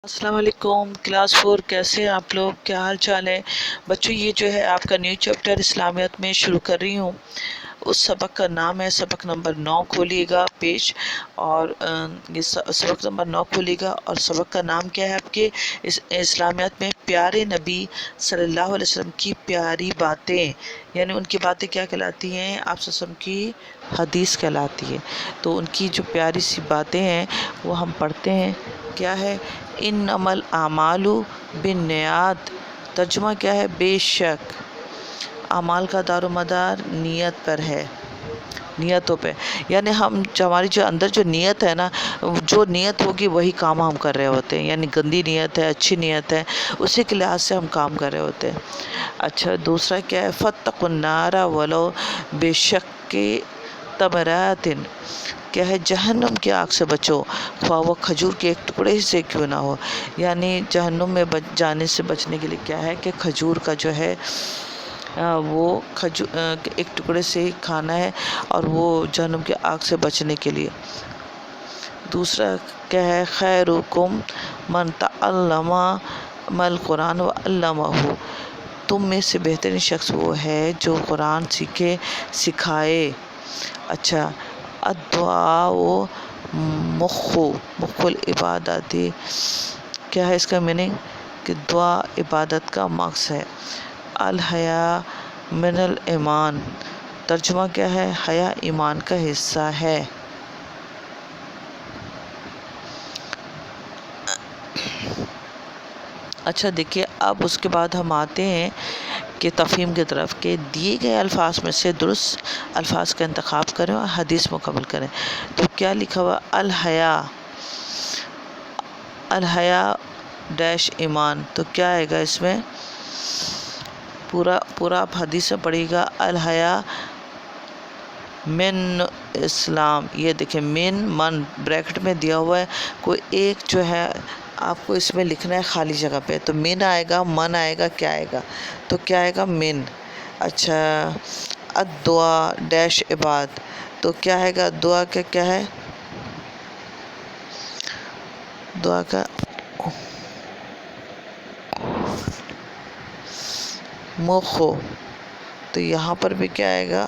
السلام علیکم کلاس 4 کیسے ہیں آپ لوگ؟ کیا حال چال ہے بچوں؟ یہ جو ہے آپ کا نیو چیپٹر اسلامیات میں شروع کر رہی ہوں. اس سبق کا نام ہے سبق نمبر 9. کھولیے گا پیج اور یہ سبق نمبر 9 کھولیے گا. اور سبق کا نام کیا ہے آپ کے اسلامیات میں؟ پیارے نبی صلی اللہ علیہ وسلم کی پیاری باتیں. یعنی ان کی باتیں کیا کہلاتی ہیں؟ آپ صلی اللہ علیہ وسلم کی حدیث کہلاتی ہے. تو ان کی جو پیاری سی باتیں ہیں وہ ہم پڑھتے ہیں. کیا ہے؟ انما الاعمال بالنیات. ترجمہ کیا ہے؟ بے شک اعمال کا دار و مدار نیت پر ہے، نیتوں پہ. یعنی ہماری جو اندر جو نیت ہے نا، جو نیت ہوگی وہی کام ہم کر رہے ہوتے ہیں. یعنی گندی نیت ہے، اچھی نیت ہے، اسی کے لحاظ سے ہم کام کر رہے ہوتے ہیں. اچھا دوسرا کیا ہے؟ فاتقوا النار ولو بشق تمرات. کیا ہے؟ جہنم کی آگ سے بچو خواہ وہ کھجور کے ایک ٹکڑے سے کیوں نہ ہو. یعنی جہنم میں جانے سے بچنے کے لیے کیا ہے کہ کھجور کا جو ہے وہ ایک ٹکڑے سے ہی کھانا ہے، اور وہ جہنم کی آگ سے بچنے کے لیے. دوسرا کیا ہے؟ خیرکم من تعلم القرآن وعلمہ. تم میں سے بہترین شخص وہ ہے جو قرآن سیکھے، سکھائے. اچھا الدعاء مخ العبادت. کیا ہے اس کا میننگ؟ کہ دعا عبادت کا مغز ہے. الحیا من الایمان. ترجمہ کیا ہے؟ حیا ایمان کا حصہ ہے. اچھا دیکھیے، اب اس کے بعد ہم آتے ہیں کہ تفہیم کی طرف، کہ دیے گئے الفاظ میں سے درست الفاظ کا انتخاب کریں اور حدیث مکمل کریں. تو کیا لکھا ہوا؟ الحیا ڈیش ایمان. تو کیا آئے گا اس میں؟ پورا آپ حدیث میں پڑھیے گا. الحیا من اسلام. یہ دیکھیں من بریکٹ میں دیا ہوا ہے، کوئی ایک جو ہے آپ کو اس میں لکھنا ہے خالی جگہ پہ. تو من آئے گا، من آئے گا، کیا آئے گا؟ تو کیا آئے گا؟ من. اچھا الدعاء ڈیش عباد. تو کیا آئے گا؟ دعا کا کیا ہے؟ دعا کا مخ. تو یہاں پر بھی کیا آئے گا؟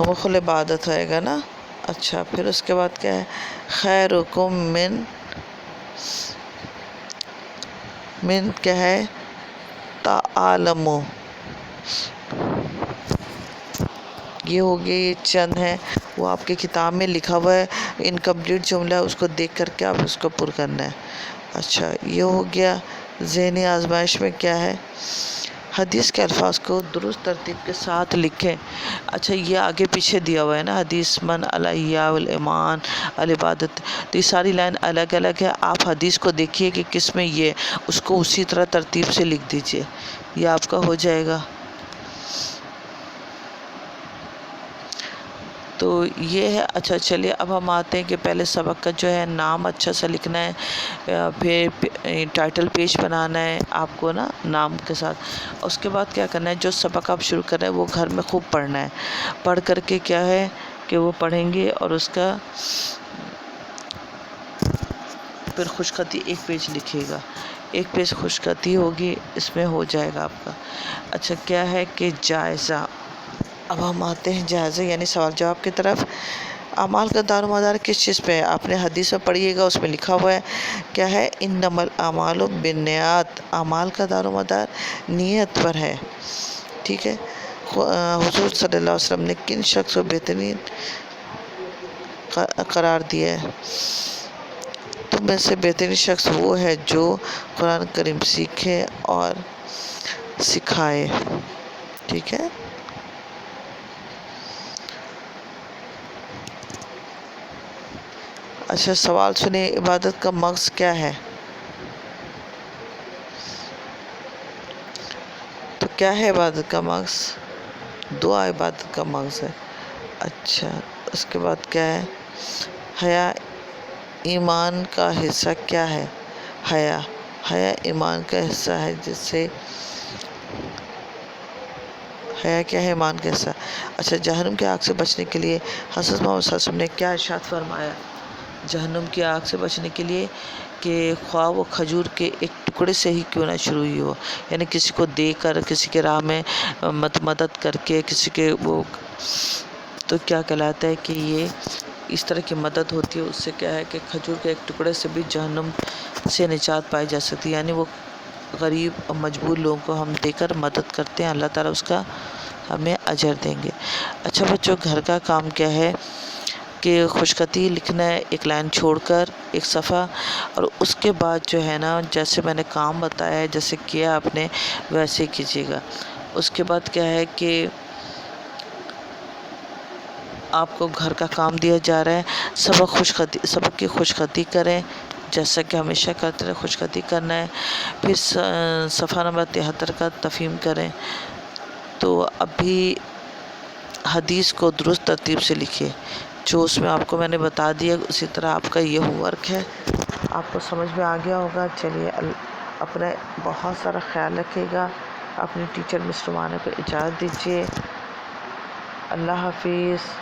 مخ العبادت آئے گا نا. اچھا پھر اس کے بعد کیا ہے؟ خیرکم من کیا ہے؟ تعلموا. یہ ہو گیا، یہ چند ہے وہ آپ کے کتاب میں لکھا ہوا ہے. انکمپلیٹ جملہ ہے، اس کو دیکھ کر کے آپ اس کو پر کرنا ہے. اچھا یہ ہو گیا. ذہنی آزمائش میں کیا ہے؟ حدیث کے الفاظ کو درست ترتیب کے ساتھ لکھیں. اچھا یہ آگے پیچھے دیا ہوا ہے نا، حدیث من الحیا والایمان العبادت. تو یہ ساری لائن الگ الگ ہے. آپ حدیث کو دیکھیے کہ کس میں یہ، اس کو اسی طرح ترتیب سے لکھ دیجئے، یہ آپ کا ہو جائے گا. تو یہ ہے. اچھا چلیے اب ہم آتے ہیں کہ پہلے سبق کا جو ہے نام اچھا سا لکھنا ہے، پھر ٹائٹل پیج بنانا ہے آپ کو نا نام کے ساتھ. اس کے بعد کیا کرنا ہے؟ جو سبق آپ شروع کر رہے ہیں وہ گھر میں خوب پڑھنا ہے. پڑھ کر کے کیا ہے کہ وہ پڑھیں گے، اور اس کا پھر خوش خطی ایک پیج لکھیے گا. ایک پیج خوش خطی ہوگی، اس میں ہو جائے گا آپ کا. اچھا کیا ہے کہ جائزہ. اب ہم آتے ہیں جائزہ یعنی سوال جواب کی طرف. اعمال کا دار و مدار کس چیز پہ ہے؟ آپ نے حدیث میں پڑھیے گا، اس میں لکھا ہوا ہے کیا ہے؟ انما الاعمال بالنیات. اعمال کا دار و مدار نیت پر ہے. ٹھیک ہے. حضور صلی اللہ علیہ وسلم نے کن شخص کو بہترین قرار دیا ہے؟ تم میں سے بہترین شخص وہ ہے جو قرآن کریم سیکھے اور سکھائے. ٹھیک ہے. اچھا سوال سنیں، عبادت کا مغز کیا ہے؟ تو کیا ہے عبادت کا مغز؟ دعا عبادت کا مغز ہے. اچھا اس کے بعد کیا ہے؟ حیا ایمان کا حصہ کیا ہے؟ حیا ایمان کا حصہ ہے، جس سے حیا کیا ہے، ایمان کیسا؟ اچھا، جہنم کی آگ سے بچنے کے لیے حضرت محمد صلی اللہ علیہ وسلم نے کیا ارشاد فرمایا؟ جہنم کی آگ سے بچنے کے لیے کہ خواہ وہ کھجور کے ایک ٹکڑے سے ہی کیوں نہ شروع ہوئی ہو، یعنی کسی کو دے کر، کسی کے راہ میں مدد کر کے، کسی کے وہ، تو کیا کہلاتا ہے کہ یہ اس طرح کی مدد ہوتی ہے، اس سے کیا ہے کہ کھجور کے ایک ٹکڑے سے بھی جہنم سے نجات پائی جا سکتی ہے، یعنی وہ غریب اور مجبور لوگوں کو ہم دے کر مدد کرتے ہیں، اللہ تعالیٰ اس کا ہمیں اجر دیں گے۔ اچھا بچوں، گھر کا کام کیا ہے کہ خوشخطی لکھنا ہے، ایک لائن چھوڑ کر ایک صفحہ، اور اس کے بعد جو ہے نا، جیسے میں نے کام بتایا ہے، جیسے کیا آپ نے ویسے کیجیے گا۔ اس کے بعد کیا ہے کہ آپ کو گھر کا کام دیا جا رہا ہے، سبق کی خوشخطی کریں، جیسا کہ ہمیشہ کرتے رہے، خوشخطی کرنا ہے۔ پھر صفحہ نمبر 73 کا تفہیم کریں۔ تو ابھی حدیث کو درست ترتیب سے لکھیے، جو اس میں آپ کو میں نے بتا دیا، اسی طرح آپ کا یہ ہوم ورک ہے، آپ کو سمجھ میں آ گیا ہوگا۔ چلیے، اپنا بہت سارا خیال رکھیے گا، اپنے ٹیچر مسٹر مانا کو اجازت دیجیے۔ اللہ حافظ۔